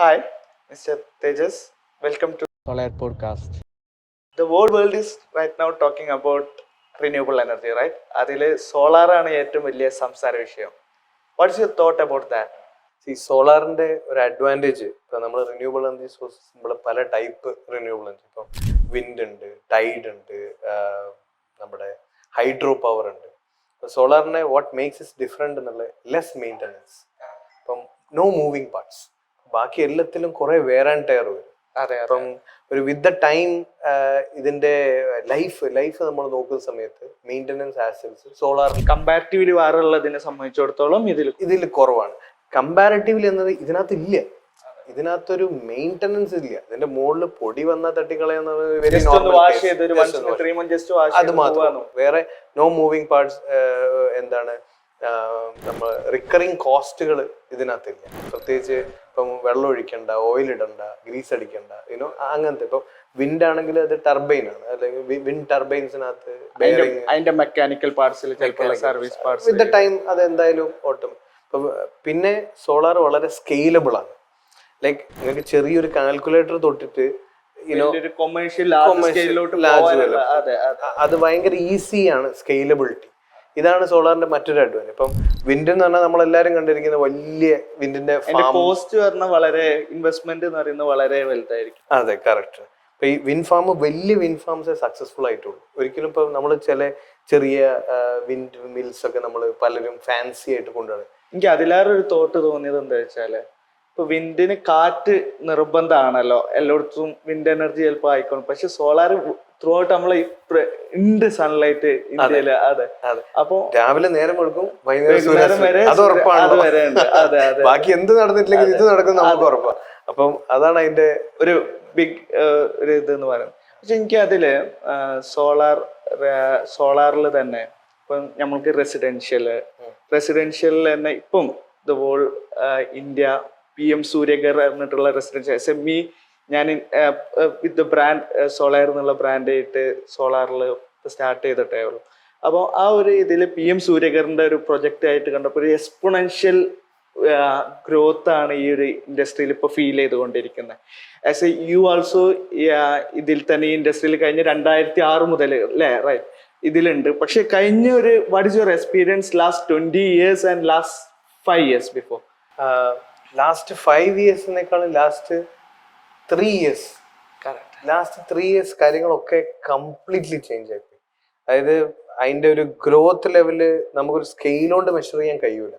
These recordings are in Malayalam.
Hi, Mr. Tejas. Welcome to Solar Podcast. the whole world is right now talking about renewable energy, right? അതിൽ സോളാറാണ് ഏറ്റവും വലിയ സംസാര വിഷയം. What's your thought about that? സോളാറിന്റെ ഒരു അഡ്വാൻറ്റേജ് ഇപ്പൊ നമ്മൾ റിന്യൂവബിൾ എനർജി സോഴ്സസ് നമ്മൾ പല ടൈപ്പ് റിന്യൂവബിൾ എനർജി ഇപ്പം വിൻഡ് ഉണ്ട്, ടൈഡ് ഉണ്ട്, നമ്മുടെ ഹൈഡ്രോ പവർ ഉണ്ട്. സോളാറിനെ വാട്ട് മേക്സ് ഇസ് ഡിഫറെന്റ് എന്നുള്ള ലെസ് മെയിൻ്റനൻസ്. ഇപ്പം നോ മൂവിങ് പാർട്സ്. ബാക്കി എല്ലാത്തിലും കുറെ വേർ ആൻഡ് ടയർ വരും. അപ്പം ഒരു വിത്ത് ദ ടൈം ഇതിന്റെ ലൈഫ് നമ്മൾ നോക്കുന്ന സമയത്ത് മെയിൻ്റനൻസ് ആസ്പെക്ട്സ് സോളാർ കമ്പാരിറ്റീവ്ലി വേറുള്ളതിനെ സംബന്ധിച്ചിടത്തോളം ഇതിൽ കുറവാണ്. കമ്പാരിറ്റീവ്ലി എന്നത് ഇതിനകത്ത് ഇല്ല. ഇതിനകത്തൊരു മെയിൻ്റനൻസ് ഇല്ല. ഇതിന്റെ മുകളിൽ പൊടി വന്നാൽ തട്ടിക്കളയുന്നത് അത് മാത്രം. വേറെ നോ മൂവിങ് പാർട്സ്. എന്താണ് നമ്മൾ റിക്കറിങ് കോസ്റ്റുകൾ ഇതിനകത്തില്ല. പ്രത്യേകിച്ച് ഇപ്പം വെള്ളം ഒഴിക്കണ്ട, ഓയിൽ ഇടണ്ട, ഗ്രീസ് അടിക്കണ്ട, അങ്ങനത്തെ. ഇപ്പം വിൻഡ് ആണെങ്കിൽ അത് ടർബൈൻ ആണ്, അല്ലെങ്കിൽ വിൻഡ് ടർബൈൻസിനകത്ത് അതിന്റെ മെക്കാനിക്കൽ പാർട്സിൽ service parts with the time അത് എന്തായാലും ഓട്ടം. പിന്നെ സോളാർ വളരെ സ്കെയിലബിൾ ആണ്. ലൈക്ക് നിങ്ങൾക്ക് ചെറിയൊരു കാൽക്കുലേറ്റർ തൊട്ടിട്ട് അത് ഭയങ്കര ഈസിയാണ് സ്കെയിലബിലിറ്റി. ഇതാണ് സോളാറിന്റെ മറ്റൊരു അഡ്വാൻറ്റേജ്. ഇപ്പം വിൻഡ് എന്ന് പറഞ്ഞാൽ നമ്മളെല്ലാരും കണ്ടിരിക്കുന്ന വലിയ വിൻഡിന്റെ കോസ്റ്റ് പറഞ്ഞാൽ വളരെ ഇൻവെസ്റ്റ്മെന്റ് എന്ന് പറയുന്നത് വളരെ വലുതായിരിക്കും. അതെ, കറക്റ്റ്. ഇപ്പൊ ഈ വിൻഡ് ഫാം വലിയ വിൻഡ് ഫാംസേ സക്സസ്ഫുൾ ആയിട്ടുള്ളൂ. ഒരിക്കലും ഇപ്പൊ നമ്മൾ ചെറിയ വിൻഡ് മിൽസ് ഒക്കെ നമ്മൾ പലരും ഫാൻസി ആയിട്ട് കൊണ്ടുപോകുന്നത്. എനിക്ക് അതിലേറെ ഒരു തോട്ട് തോന്നിയത് എന്താ വെച്ചാല്, ഇപ്പൊ വിൻഡിന് കാറ്റ് നിർബന്ധമാണല്ലോ, എല്ലായിടത്തും വിൻഡ് എനർജി ചിലപ്പോൾ ആയിക്കോളും. പക്ഷെ സോളാർ ത്രൂ ഔട്ട് നമ്മളെ ഉണ്ട് സൺലൈറ്റ് ഇന്ത്യയില്. അതെ, അപ്പൊ രാവിലെ നേരം കൊടുക്കും, വൈകുന്നേരം വരെ ബാക്കി എന്ത് നടന്നിട്ടില്ലെങ്കിൽ ഇത് നടക്കും നമുക്ക് ഉറപ്പാണ്. അപ്പം അതാണ് അതിന്റെ ഒരു ബിഗ് ഒരു ഇതെന്ന് പറയുന്നത്. പക്ഷെ എനിക്ക് അതില് സോളാറിൽ തന്നെ ഇപ്പം നമ്മൾക്ക് റെസിഡൻഷ്യൽ തന്നെ ഇപ്പം the whole India PM Suryaghar എന്നിട്ടുള്ള റെസിഡൻഷ്യൽ SME ഞാൻ വിത്ത് ബ്രാൻഡ് സോളാർ എന്നുള്ള ബ്രാൻഡായിട്ട് സോളാറിൽ സ്റ്റാർട്ട് ചെയ്തിട്ടേ ഉള്ളൂ. അപ്പോൾ ആ ഒരു ഇതിൽ PM സൂര്യഗറിന്റെ ഒരു പ്രൊജക്റ്റ് ആയിട്ട് കണ്ടപ്പോൾ ഒരു എക്സ്പൊണൻഷ്യൽ ഗ്രോത്ത് ആണ് ഈ ഒരു ഇൻഡസ്ട്രിയിൽ ഇപ്പോൾ ഫീൽ ചെയ്തുകൊണ്ടിരിക്കുന്നത്. ആസ് എ യു ആൾസോ ഇതിൽ തന്നെ ഈ ഇൻഡസ്ട്രിയിൽ കഴിഞ്ഞ 2006 മുതൽ അല്ലേ, റൈറ്റ്, ഇതിലുണ്ട്. പക്ഷെ കഴിഞ്ഞ ഒരു what is your experience last 20 years and last 5 years before? Last 5 yearsനേക്കാളും ലാസ്റ്റ് 3 years. ലാസ്റ്റ് 3 years കാര്യങ്ങളൊക്കെ കംപ്ലീറ്റ്ലി ചേഞ്ച് ആയിപ്പോയി. അതായത് അതിന്റെ ഒരു ഗ്രോത്ത് ലെവല് നമുക്കൊരു സ്കെയിൽ കൊണ്ട് മെഷർ ചെയ്യാൻ കഴിയൂല.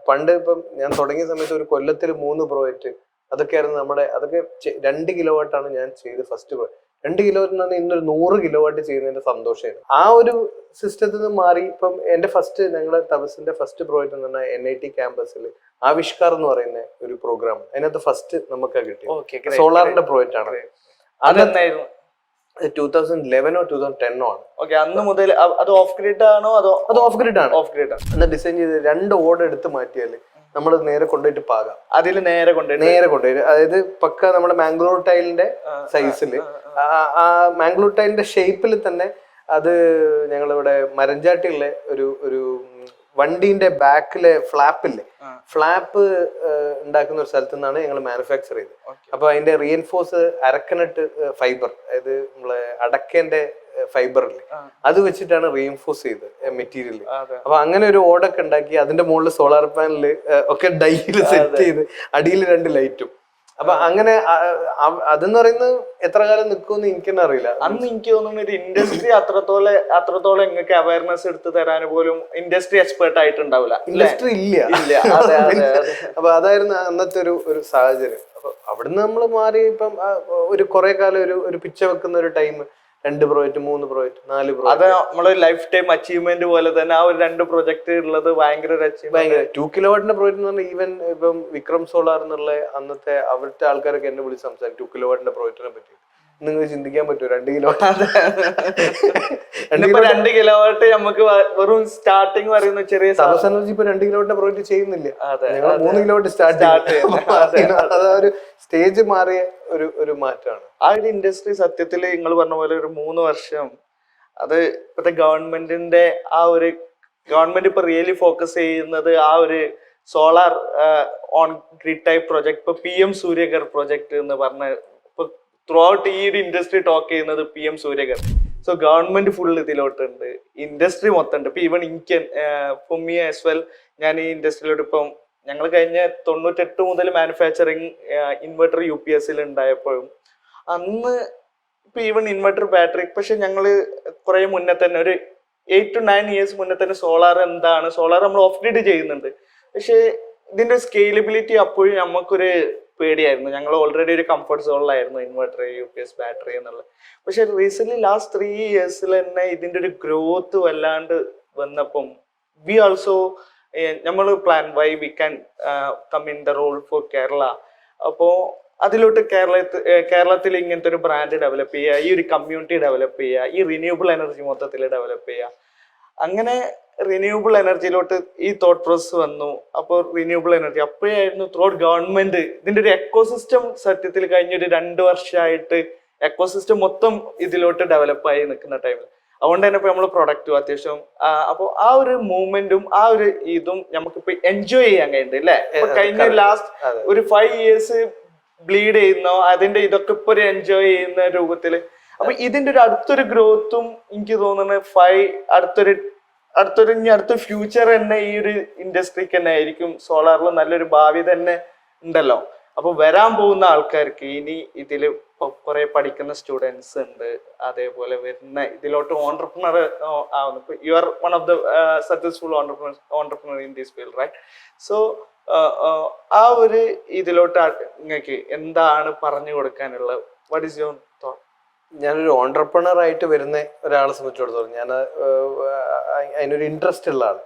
പണ്ട് ഇപ്പം ഞാൻ തുടങ്ങിയ സമയത്ത് ഒരു കൊല്ലത്തിൽ 3 പ്രോജക്റ്റ് അതൊക്കെയായിരുന്നു നമ്മുടെ. അതൊക്കെ 2 kilowatt ആണ് ഞാൻ ചെയ്ത് ഫസ്റ്റ് പ്രോജക്റ്റ്. 2 kilowatt എന്ന് പറഞ്ഞാൽ ഇന്നൊരു 100 kilowatt ചെയ്യുന്നതിന്റെ സന്തോഷമായിരുന്നു. ആ ഒരു സിസ്റ്റത്തിൽ നിന്ന് മാറി ഇപ്പം എന്റെ ഞങ്ങളുടെ തപസിന്റെ ഫസ്റ്റ് പ്രോജക്റ്റ് എന്ന് പറഞ്ഞാൽ NIT ക്യാമ്പസിൽ ആവിഷ്കാർ എന്ന് പറയുന്ന ഒരു പ്രോഗ്രാം. അതിനകത്ത് ഫസ്റ്റ് നമുക്ക് കിട്ടി സോളാറിന്റെ പ്രോജക്റ്റ് ആണ്. അതെന്തായിരുന്നു? 2011 or 2010 ആണ്. ഓക്കെ, അന്ന് മുതൽ അത് ഓഫ് ഗ്രിഡ് ആണോ? അത് ഓഫ് ഗ്രിഡ് ആണ്. ഓഫ് ഗ്രിഡ് ആണ്. എന്നാൽ ഡിസൈൻ ചെയ്ത് 2 ഓർഡർ എടുത്ത് മാറ്റിയാൽ നമ്മൾ നേരെ കൊണ്ടുപോയിട്ട് പാകാം. അതിൽ നേരെ കൊണ്ടുപോയി അതായത് പക്ക നമ്മുടെ മാംഗ്ലൂർ ടൈലിന്റെ സൈസിൽ, ആ മാംഗ്ലൂർ ടൈലിന്റെ ഷേപ്പിൽ തന്നെ അത് ഞങ്ങളിവിടെ മരഞ്ചാട്ടിയുള്ള ഒരു വണ്ടീന്റെ ബാക്കിലെ ഫ്ലാപ്പ് ഉണ്ടാക്കുന്ന ഒരു സ്ഥലത്തു നിന്നാണ് ഞങ്ങൾ മാനുഫാക്ചർ ചെയ്തത്. അപ്പൊ അതിന്റെ റീഎൻഫോഴ്സ് അരക്കനട്ട് ഫൈബർ, അതായത് നമ്മളെ അടക്കേന്റെ ഫൈബറില് അത് വെച്ചിട്ടാണ് റീഎൻഫോഴ്സ് ചെയ്തത് മെറ്റീരിയൽ. അപ്പൊ അങ്ങനെ ഒരു ഓടൊക്കെ ഉണ്ടാക്കി അതിന്റെ മുകളിൽ സോളാർ പാനല് ഒക്കെ ഡൈയില് സെറ്റ് ചെയ്ത് അടിയിൽ 2 ലൈറ്റും. അപ്പൊ അങ്ങനെ അതെന്ന് പറയുന്നത് എത്ര കാലം നിൽക്കുമെന്ന് എനിക്കെന്നെ അറിയില്ല. അന്ന് എനിക്ക് തോന്നുന്നു ഒരു ഇൻഡസ്ട്രി അത്രത്തോളം നിങ്ങൾക്ക് അവയർനെസ് എടുത്ത് തരാൻ പോലും ഇൻഡസ്ട്രി എക്സ്പേർട്ട് ആയിട്ടുണ്ടാവില്ല. ഇൻഡസ്ട്രി ഇല്ല. അപ്പൊ അതായിരുന്നു അന്നത്തെ ഒരു സാഹചര്യം. അപ്പൊ അവിടുന്ന് നമ്മൾ മാറി ഇപ്പം ഒരു കുറെ കാലം ഒരു പിച്ച വെക്കുന്ന ഒരു ടൈം 2 പ്രോജക്റ്റ് 3 പ്രോജക്റ്റ് 4 പ്രോജക്റ്റ് അത് നമ്മളെ ലൈഫ് ടൈം അച്ചീവ്മെന്റ് പോലെ തന്നെ ആ ഒരു 2 പ്രോജക്റ്റ് ഉള്ളത് ഭയങ്കര 2 kilowatt പ്രോജക്റ്റ് എന്ന് പറഞ്ഞാൽ ഈവൻ ഇപ്പം വിക്രം സോളാർ എന്നുള്ള അന്നത്തെ അവിടുത്തെ ആൾക്കാരൊക്കെ എന്നെ വിളിച്ച് സംസാരിക്കും 2 kilowatt പ്രോജക്റ്റിനെ പറ്റി. നിങ്ങൾക്ക് ചിന്തിക്കാൻ പറ്റുമോ 2 kilowatt? 2 kilowatt നമുക്ക് വെറും സ്റ്റാർട്ടിങ് പറയുന്ന ചെറിയ സബസ് എനർജി ഇപ്പൊ 2 kilowatt പ്രോജക്റ്റ് ചെയ്യുന്നില്ല. ഞങ്ങൾ 3 kilowatt സ്റ്റാർട്ട് അതൊരു സ്റ്റേജ് മാറിയ ഒരു മാറ്റമാണ്. ആ ഒരു ഇൻഡസ്ട്രി സത്യത്തിൽ നിങ്ങൾ പറഞ്ഞ പോലെ ഒരു 3 വർഷം അത് ഇപ്പോഴത്തെ ഗവൺമെന്റ് ഇപ്പൊ റിയലി ഫോക്കസ് ചെയ്യുന്നത് ആ ഒരു solar on grid type project, ഇപ്പൊ PM സൂര്യഗർ പ്രൊജക്ട് എന്ന് പറഞ്ഞ ഇപ്പൊ ത്രൂ ഔട്ട് ഈ ഒരു ഇൻഡസ്ട്രി ടോക്ക് ചെയ്യുന്നത് PM Suryaghar. So government full ഇതിലോട്ടുണ്ട്, ഇൻഡസ്ട്രി മൊത്തം ഉണ്ട്. ഇപ്പൊ ഈവൻ എനിക്ക് ഫോർ മീ ആസ് വെൽ, ഞാൻ ഈ ഇൻഡസ്ട്രിയിലോട്ട് ഇപ്പം ഞങ്ങൾ കഴിഞ്ഞ 98 മുതൽ മാനുഫാക്ചറിങ് ഇൻവെർട്ടർ UPS ഉണ്ടായപ്പോഴും അന്ന് ഇപ്പൊ ഈവൻ ഇൻവെർട്ടർ ബാറ്ററി, പക്ഷെ ഞങ്ങള് കുറെ മുന്നേ തന്നെ ഒരു 8 to 9 years മുന്നേ തന്നെ സോളാർ എന്താണ്, സോളാർ നമ്മൾ ഓഫ് ഗ്രിഡ് ചെയ്യുന്നുണ്ട്, പക്ഷെ ഇതിന്റെ സ്കെയിലബിലിറ്റി അപ്പോഴും നമുക്കൊരു പേടിയായിരുന്നു. ഞങ്ങൾ ഓൾറെഡി ഒരു കംഫർട്ട് സോണിലായിരുന്നു ഇൻവെർട്ടർ UPS ബാറ്ററി എന്നുള്ളത്. പക്ഷെ റീസെന്റ് ലാസ്റ്റ് 3 years തന്നെ ഇതിന്റെ ഒരു ഗ്രോത്ത് വല്ലാണ്ട് വന്നപ്പം വി ആൾസോ നമ്മൾ plan why we can come in the role for Kerala. അപ്പോ അതിലോട്ട് കേരളത്തിൽ ഇങ്ങനത്തെ ഒരു ബ്രാൻഡ് ഡെവലപ്പ് ചെയ്യുക, ഈ ഒരു കമ്മ്യൂണിറ്റി ഡെവലപ്പ് ചെയ്യുക, ഈ റിന്യൂവബിൾ എനർജി മൊത്തത്തിൽ ഡെവലപ്പ് ചെയ്യുക. അങ്ങനെ റിന്യൂവബിൾ എനർജിയിലോട്ട് ഈ തോട്ട് പ്രോസസ് വന്നു. അപ്പോൾ റിന്യൂവബിൾ എനർജി അപ്പോഴായിരുന്നു ത്രൂ ഔട്ട് ഗവൺമെന്റ് ഇതിന്റെ ഒരു എക്കോസിസ്റ്റം സത്യത്തിൽ കഴിഞ്ഞൊരു 2 വർഷമായിട്ട് എക്കോസിസ്റ്റം മൊത്തം ഇതിലോട്ട് ഡെവലപ്പായി നിൽക്കുന്ന ടൈമിൽ. അതുകൊണ്ട് തന്നെ ഇപ്പൊ നമ്മൾ പ്രൊഡക്റ്റും അത്യാവശ്യം അപ്പോൾ ആ ഒരു മൂവ്മെന്റും ആ ഒരു ഇതും നമുക്കിപ്പോ എൻജോയ് ചെയ്യാൻ കഴിയുന്നുണ്ട് അല്ലേ. കഴിഞ്ഞ ലാസ്റ്റ് ഒരു 5 years ബ്ലീഡ് ചെയ്യുന്നോ അതിന്റെ ഇതൊക്കെ ഇപ്പൊ ഒരു എൻജോയ് ചെയ്യുന്ന രൂപത്തില്. അപ്പൊ ഇതിന്റെ ഒരു അടുത്തൊരു ഗ്രോത്തും എനിക്ക് തോന്നുന്നത് അടുത്തൊരു ഫ്യൂച്ചർ തന്നെ ഈ ഒരു ഇൻഡസ്ട്രിക്ക് തന്നെ ആയിരിക്കും. സോളാറിൽ നല്ലൊരു ഭാവി തന്നെ ഉണ്ടല്ലോ. അപ്പൊ വരാൻ പോകുന്ന ആൾക്കാർക്ക് ഇനി ഇതില് കുറെ പഠിക്കുന്ന സ്റ്റുഡൻസ് ഉണ്ട്, അതേപോലെ വരുന്ന ഇതിലോട്ട് ഓൺടർപ്രണർ ആവുന്നു. You are one of the successful entrepreneur in this field, right? So ആ ഒരു ഇതിലോട്ട് നിങ്ങൾക്ക് എന്താണ് പറഞ്ഞു കൊടുക്കാനുള്ളത്? What is your thought? ഞാനൊരു ഓൺടർപ്രണർ ആയിട്ട് വരുന്ന ഒരാളെ സംബന്ധിച്ചിടത്തോളം ഞാൻ അതിനൊരു ഇൻട്രസ്റ്റ് ഉള്ള ആള്.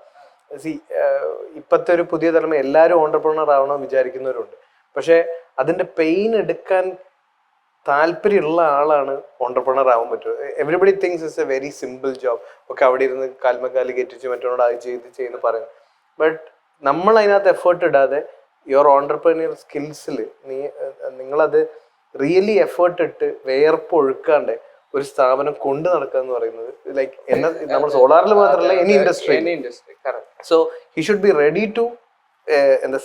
ഇപ്പോഴത്തെ ഒരു പുതിയ തലമുറ എല്ലാവരും ഓൺടർപ്രണർ ആവണമെന്ന് വിചാരിക്കുന്നവരുണ്ട്. പക്ഷെ അതിന്റെ പെയിൻ എടുക്കാൻ താല്പര്യമുള്ള ആളാണ് ഓൺടർപ്രണർ ആവാൻ പറ്റും. Everybody things it's A very simple job. ഒക്കെ അവിടെ ഇരുന്ന് കാൽമക്കാലി കയറ്റിച്ച് മറ്റോട് അത് ചെയ്യുന്നു പറയും. ബട്ട് നമ്മൾ അതിനകത്ത് എഫേർട്ട് ഇടാതെ യുവർ ഓൺടർപ്രണർ സ്കിൽസിൽ നിങ്ങളത് റിയലി എഫേർട്ട് ഇട്ട് വേർപ്പ് ഒഴുക്കാണ്ട് ഒരു സ്ഥാപനം കൊണ്ട് നടക്കുക എന്ന് പറയുന്നത് ലൈക്ക് നമ്മൾ സോളാറിൽ മാത്രമല്ല any industry. So he should be ready to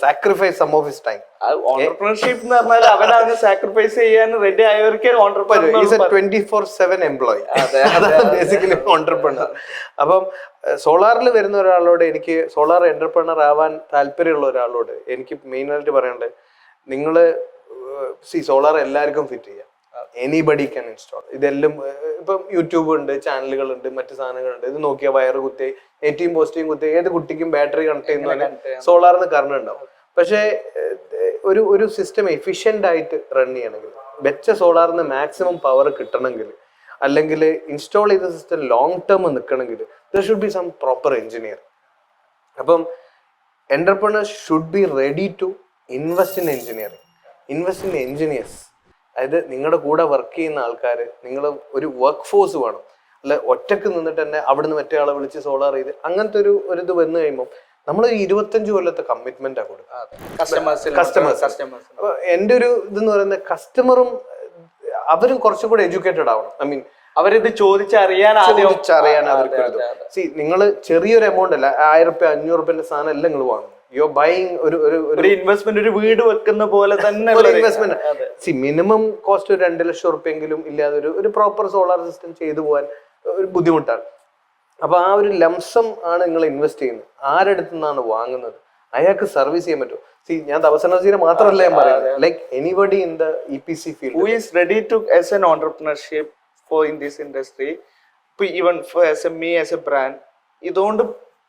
sacrifice some of his time. Entrepreneurship എന്ന് പറഞ്ഞാൽ അവനത് സാക്രിഫൈസ് ചെയ്യാൻ റെഡി ആയവർക്ക് 24/7 എംപ്ലോയി. അതാണ് ബേസിക്കലി ഓൺടർപ്രണർ. അപ്പം സോളാറിൽ വരുന്ന ഒരാളോട്, എനിക്ക് സോളാർ എന്റർപ്രണർ ആവാൻ താല്പര്യമുള്ള ഒരാളോട് എനിക്ക് മെയിനായിട്ട് പറയേണ്ടത്, നിങ്ങള് സോളാർ എല്ലാവർക്കും ഫിറ്റ് ചെയ്യാം. Anybody can install. ഇതെല്ലാം ഇപ്പം യൂട്യൂബ് ഉണ്ട്, ചാനലുകളുണ്ട്, മറ്റു സാധനങ്ങളുണ്ട്. ഇത് നോക്കിയാൽ വയറ് കുത്തി ഏറ്റവും പോസിറ്റീവ് കുത്തി ഏത് കുട്ടിക്കും ബാറ്ററി കണക്ട് ചെയ്യുന്നതിന് സോളാറിന് കറണ്ട് ഉണ്ടാവും. പക്ഷേ ഒരു സിസ്റ്റം എഫിഷ്യന്റ് ആയിട്ട് റൺ ചെയ്യണമെങ്കിൽ, വെച്ച സോളാറിന് മാക്സിമം പവർ കിട്ടണമെങ്കിൽ, അല്ലെങ്കിൽ ഇൻസ്റ്റാൾ ചെയ്ത സിസ്റ്റം ലോങ് ടേം നിൽക്കണമെങ്കിൽ there should be some proper engineer. അപ്പം entrepreneurs should be ready to invest in engineering, invest in engineers. അതായത് നിങ്ങളുടെ കൂടെ വർക്ക് ചെയ്യുന്ന ആൾക്കാർ, നിങ്ങൾ ഒരു വർക്ക് ഫോഴ്സ് വേണം. അല്ല ഒറ്റക്ക് നിന്നിട്ട് തന്നെ അവിടുന്ന് മറ്റേ ആളെ വിളിച്ച് സോളാർ ചെയ്ത് അങ്ങനത്തെ ഒരു ഇത് വന്നു കഴിയുമ്പോൾ നമ്മളൊരു 25 കൊല്ലത്തെ കമ്മിറ്റ്മെന്റ് ആ കൊടുക്കുക കസ്റ്റമേഴ്സ്. അപ്പൊ എൻ്റെ ഒരു ഇതെന്ന് പറയുന്നത് കസ്റ്റമറും അവരും കുറച്ചും കൂടെ എഡ്യൂക്കേറ്റഡ് ആവണം. ഐ മീൻ അവരിത് ചോദിച്ചറിയാൻ അവർക്ക് നിങ്ങൾ ചെറിയൊരു എമൗണ്ട് അല്ല, 1000 രൂപ 500 രൂപന്റെ സാധനം എല്ലാം നിങ്ങൾ വാങ്ങും. യു ആർ ബൈയിങ് ഒരു ഇൻവെസ്റ്റ്മെന്റ്, ഒരു വീട് വെക്കുന്ന പോലെ തന്നെ ഇൻവെസ്റ്റ്മെന്റ്. മിനിമം കോസ്റ്റ് ഒരു 2 ലക്ഷം റുപ്യെങ്കിലും ഇല്ലാതെ ഒരു പ്രോപ്പർ സോളാർ സിസ്റ്റം ചെയ്തു പോകാൻ ഒരു ബുദ്ധിമുട്ടാണ്. അപ്പൊ ആ ഒരു ലംസം ആണ് നിങ്ങൾ ഇൻവെസ്റ്റ് ചെയ്യുന്നത്. ആരെടുത്തു നിന്നാണ് വാങ്ങുന്നത്? അയാൾക്ക് സർവീസ് ചെയ്യാൻ പറ്റും. ഞാൻ തപസ് എനർജിനെ മാത്രമല്ല ഞാൻ പറയുന്നത്, like anybody in the EPC field who is ready to as an entrepreneurship for in this industry, even for as a me as a brand, ഇതുകൊണ്ട്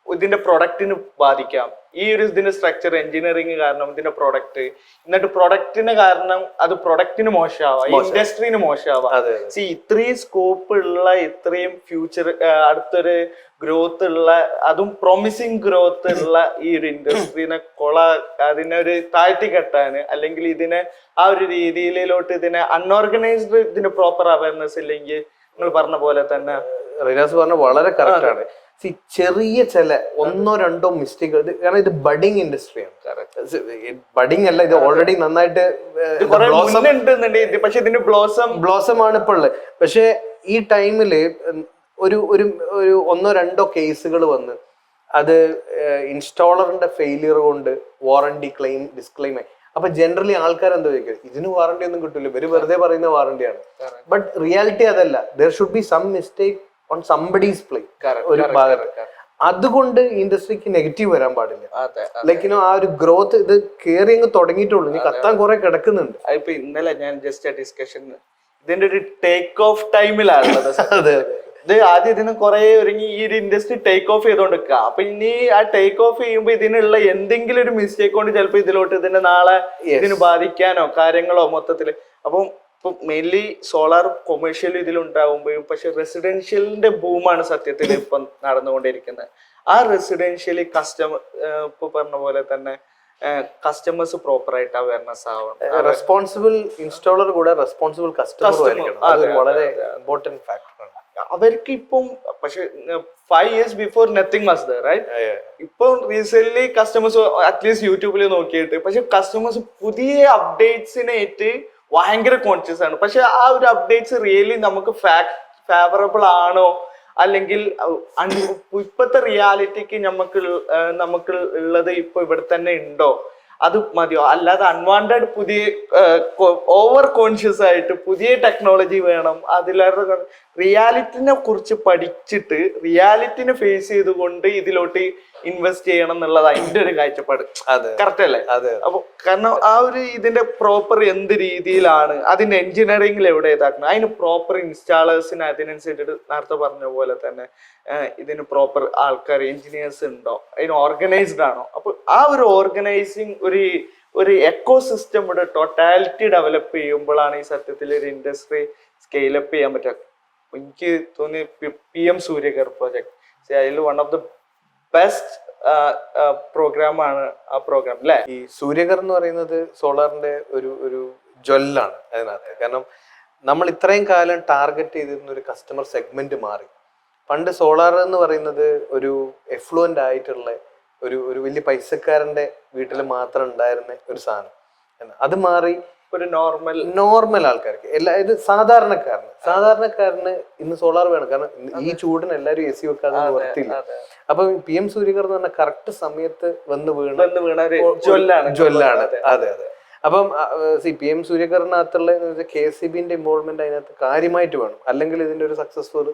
ഇതിന്റെ പ്രൊഡക്റ്റിന് ബാധിക്കാം. ഈ ഒരു ഇതിന്റെ സ്ട്രക്ചർ എഞ്ചിനീയറിംഗ് കാരണം ഇതിന്റെ പ്രൊഡക്റ്റ്, എന്നിട്ട് പ്രൊഡക്റ്റിന് കാരണം അത് പ്രൊഡക്റ്റിന് മോശമാവാം, ഇൻഡസ്ട്രീന് മോശമാവാം. ഇത്രയും സ്കോപ്പ് ഉള്ള, ഇത്രയും ഫ്യൂച്ചർ അടുത്തൊരു ഗ്രോത്ത് ഉള്ള, അതും പ്രോമിസിങ് ഗ്രോത്ത് ഉള്ള ഈ ഒരു ഇൻഡസ്ട്രീനെ അതിനൊരു താഴ്ത്തി കെട്ടാന്, അല്ലെങ്കിൽ ഇതിനെ ആ ഒരു രീതിയിലോട്ട് ഇതിനെ അൺഓർഗനൈസ്ഡ് ഇതിന് പ്രോപ്പർ അവയർനെസ് ഇല്ലെങ്കിൽ നിങ്ങൾ പറഞ്ഞ പോലെ തന്നെ റിനാസ് പറഞ്ഞ വളരെ കറക്റ്റ് ആണ്. ചെറിയ ചില 1-2 മിസ്റ്റേക്ക്, കാരണം ഇത് ബഡിങ് ഇൻഡസ്ട്രിയാണ്. ബഡിങ് അല്ല, ഇത് ഓൾറെഡി നന്നായിട്ട് ബ്ലോസം ആണ് ഇപ്പോൾ ഉള്ളത്. പക്ഷെ ഈ ടൈമില് ഒരു 1-2 കേസുകൾ വന്ന് അത് ഇൻസ്റ്റാളറിന്റെ ഫെയിലിയർ കൊണ്ട് വാറണ്ടി ക്ലെയിം ഡിസ്ക്ലെയിം ആയി. അപ്പൊ ജനറലി ആൾക്കാർ എന്താ ചോദിക്കുക, ഇതിന് വാറണ്ടി ഒന്നും കിട്ടില്ല, ഇവര് വെറുതെ പറയുന്ന വാറണ്ടിയാണ്. ബട്ട് റിയാലിറ്റി അതല്ല. There should be some mistake on somebody's play ഒരു ഭാഗത്ത്. അതുകൊണ്ട് ഇൻഡസ്ട്രിക്ക് നെഗറ്റീവ് വരാൻ പാടില്ല. ലൈക്ക് ആ ഒരു ഗ്രോത്ത് ഇത് കേറി അങ്ങ് തുടങ്ങിയിട്ടുള്ളൂ, ഇനി കത്താൻ കുറെ കിടക്കുന്നുണ്ട്. ഇപ്പൊ ഇന്നലെ ഞാൻ ജസ്റ്റ് ഡിസ്കഷൻ ഇതിന്റെ ഒരു ടേക്ക് ഓഫ് ടൈമിലാണുള്ളത്. അതെ, ഇത് ആദ്യം ഇതിന് കുറെ ഒരുങ്ങി ഈ ഒരു ഇൻഡസ്ട്രി ടേക്ക് ഓഫ് ചെയ്തോണ്ടിരിക്കുക. അപ്പൊ ഇനി ആ ടേക്ക് ഓഫ് ചെയ്യുമ്പോ ഇതിനുള്ള എന്തെങ്കിലും ഒരു മിസ്റ്റേക്ക് കൊണ്ട് ചിലപ്പോ ഇതിലോട്ട് ഇതിന്റെ നാളെ ഇതിന് ബാധിക്കാനോ കാര്യങ്ങളോ മൊത്തത്തില്. അപ്പം ഇപ്പൊ മെയിൻലി സോളാർ കൊമേഴ്ഷ്യൽ ഇതിലുണ്ടാവുമ്പോഴും പക്ഷെ റെസിഡൻഷ്യലിന്റെ ബൂമാണ് സത്യത്തിൽ ഇപ്പൊ നടന്നുകൊണ്ടിരിക്കുന്നത്. ആ റെസിഡൻഷ്യലി ഇപ്പൊ പറഞ്ഞ പോലെ തന്നെ കസ്റ്റമേഴ്സ് പ്രോപ്പർ ആയിട്ട് അവയർനെസ് ആവണം. റെസ്പോൺസിബിൾ ഇൻസ്റ്റാളർ കൂടെ റെസ്പോൺസിബിൾ കസ്റ്റമർ ആയിരിക്കണം. അത് വളരെ ഇമ്പോർട്ടന്റ് ഫാക്ടറാണ്. അവർക്ക് ഇപ്പം പക്ഷെ 5 years before nothing was there, right? ഇപ്പൊ റീസെന്റ് കസ്റ്റമേഴ്സ് അറ്റ്ലീസ്റ്റ് യൂട്യൂബിൽ നോക്കിയിട്ട് പക്ഷെ കസ്റ്റമേഴ്സ് പുതിയ അപ്ഡേറ്റ്സിനായിട്ട് ഭയങ്കര കോൺഷ്യസ് ആണ്. പക്ഷെ ആ ഒരു അപ്ഡേറ്റ്സ് റിയലി നമുക്ക് ഫേവറബിൾ ആണോ അല്ലെങ്കിൽ ഇപ്പോഴത്തെ റിയാലിറ്റിക്ക് നമുക്ക് ഉള്ളത് ഇപ്പൊ ഇവിടെ തന്നെ ഉണ്ടോ അത് മതിയോ, അല്ലാതെ അൺവാണ്ടഡ് പുതിയ ഓവർ കോൺഷ്യസ് ആയിട്ട് പുതിയ ടെക്നോളജി വേണം അതിലേറെ റിയാലിറ്റിനെ കുറിച്ച് പഠിച്ചിട്ട് റിയാലിറ്റിനെ ഫേസ് ചെയ്തുകൊണ്ട് ഇതിലോട്ട് ഇൻവെസ്റ്റ് ചെയ്യണം എന്നുള്ളത് അതിന്റെ ഒരു കാഴ്ചപ്പാട്. കറക്റ്റ് അല്ലേ? അപ്പൊ കാരണം ആ ഒരു ഇതിന്റെ പ്രോപ്പർ എന്ത് രീതിയിലാണ് അതിന്റെ എഞ്ചിനീയറിംഗിൽ എവിടെ ഇതാക്കുന്നത്, അതിന് പ്രോപ്പർ ഇൻസ്റ്റാളേഴ്സിന് അതിനനുസരിച്ചിട്ട് നേരത്തെ പറഞ്ഞ പോലെ തന്നെ ഇതിന് പ്രോപ്പർ ആൾക്കാർ എഞ്ചിനീയേഴ്സ് ഉണ്ടോ, അതിന് ഓർഗനൈസ്ഡ് ആണോ. അപ്പൊ ആ ഒരു ഓർഗനൈസിങ് ഒരു എക്കോ സിസ്റ്റം ഇവിടെ ടോട്ടാലിറ്റി ഡെവലപ്പ് ചെയ്യുമ്പോഴാണ് ഈ സത്യത്തിൽ ഒരു ഇൻഡസ്ട്രി സ്കെയിലപ്പ് ചെയ്യാൻ പറ്റുക. എനിക്ക് തോന്നി PM സൂര്യഗർ പ്രോജക്ട് അതിൽ വൺ ഓഫ് ദ ബെസ്റ്റ് പ്രോഗ്രാമാണ് ആ പ്രോഗ്രാം അല്ലേ. ഈ സൂര്യഗർ എന്ന് പറയുന്നത് സോളാറിന്റെ ഒരു ജ്വല്ലാണ് അതിനകത്ത്. കാരണം നമ്മൾ ഇത്രയും കാലം ടാർഗറ്റ് ചെയ്തിരുന്ന ഒരു കസ്റ്റമർ സെഗ്മെന്റ് മാറി. പണ്ട് സോളാർ എന്ന് പറയുന്നത് ഒരു എഫ്ലുവൻ്റ് ആയിട്ടുള്ള ഒരു വലിയ പൈസക്കാരന്റെ വീട്ടിൽ മാത്രം ഉണ്ടായിരുന്ന ഒരു സാധനം. അത് മാറി ഒരു നോർമൽ ആൾക്കാർക്ക് ഇത് സാധാരണക്കാരന് ഇന്ന് സോളാർ വേണം. കാരണം ഈ ചൂടിന് എല്ലാവരും AC വെക്കാതെ നിർത്തില്ല. അപ്പൊ PM സൂര്യഗർ എന്ന് പറഞ്ഞാൽ കറക്റ്റ് സമയത്ത് വന്ന് വീണ ജ്വല്ലാണ്. അതെ. അപ്പം PM സൂര്യഗറിനകത്തുള്ള KCBന്റെ ഇൻവോൾവ്മെന്റ് അതിനകത്ത് കാര്യമായിട്ട് വേണം, അല്ലെങ്കിൽ ഇതിന്റെ ഒരു സക്സസ്ഫുൾ